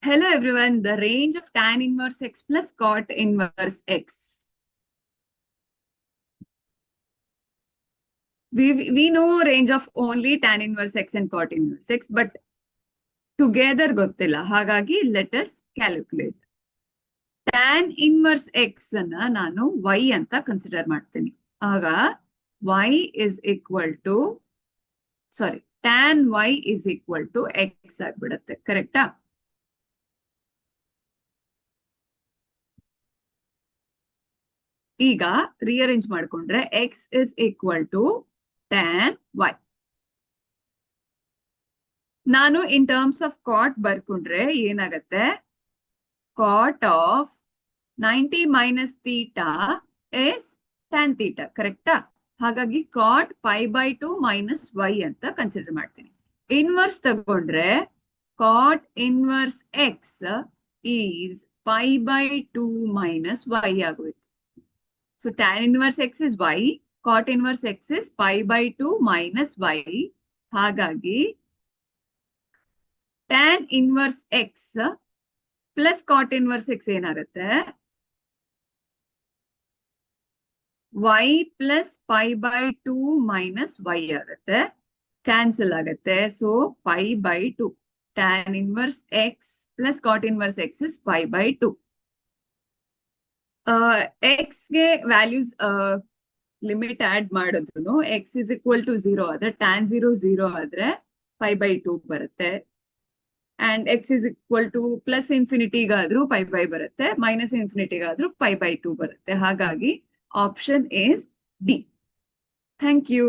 Hello everyone, the range of tan inverse x plus cot inverse x. We know range of only tan inverse x and cot inverse x, but together ಗೊತ್ತಿಲ್ಲ. ಹಾಗಾಗಿ let us calculate. Tan inverse x ಅನ್ನ ನಾನು y ಅಂತ consider ಮಾಡ್ತೀನಿ. ಆಗ y is equal to, tan y is equal to x ಆಗ್ಬಿಡತ್ತೆ. ಕರೆಕ್ಟಾ? ಈಗ ರಿಅರೇಂಜ್ ಮಾಡ್ಕೊಂಡ್ರೆ x is equal to tan y. ನಾನು ಇನ್ ಟರ್ಮ್ಸ್ ಆಫ್ ಕಾಟ್ ಬರ್ಕೊಂಡ್ರೆ ಏನಾಗತ್ತೆ, cot of 90 minus theta is tan theta. ಕರೆಕ್ಟಾ? ಹಾಗಾಗಿ ಕಾಟ್ π/2 ಮೈನಸ್ y ಅಂತ ಕನ್ಸಿಡರ್ ಮಾಡ್ತೀನಿ. ಇನ್ವರ್ಸ್ ತಗೊಂಡ್ರೆ cot inverse x is π/2 minus y ಆಗೋಯ್ತು. So tan inverse x is y, cot inverse x is π/2 minus y. ಹಾಗಾಗಿ tan inverse x plus cot inverse x ಏನಾಗುತ್ತೆ, y plus π/2 minus y ಆಗುತ್ತೆ, cancel ಆಗುತ್ತೆ. So π/2 tan inverse x plus cot inverse x is π/2. x ಗೆ values limit add ಮಾಡಿದ್ರು x is equal to 0 ಆದ್ರೆ tan 0 ಆದ್ರೆ π/2 ಬರುತ್ತೆ. And x is equal to plus ಇನ್ಫಿನಿಟಿಗಾದ್ರೂ π/2 ಬರುತ್ತೆ, ಮೈನಸ್ ಇನ್ಫಿನಿಟಿಗಾದ್ರೂ π/2 ಬರುತ್ತೆ. ಹಾಗಾಗಿ option is D. Thank you.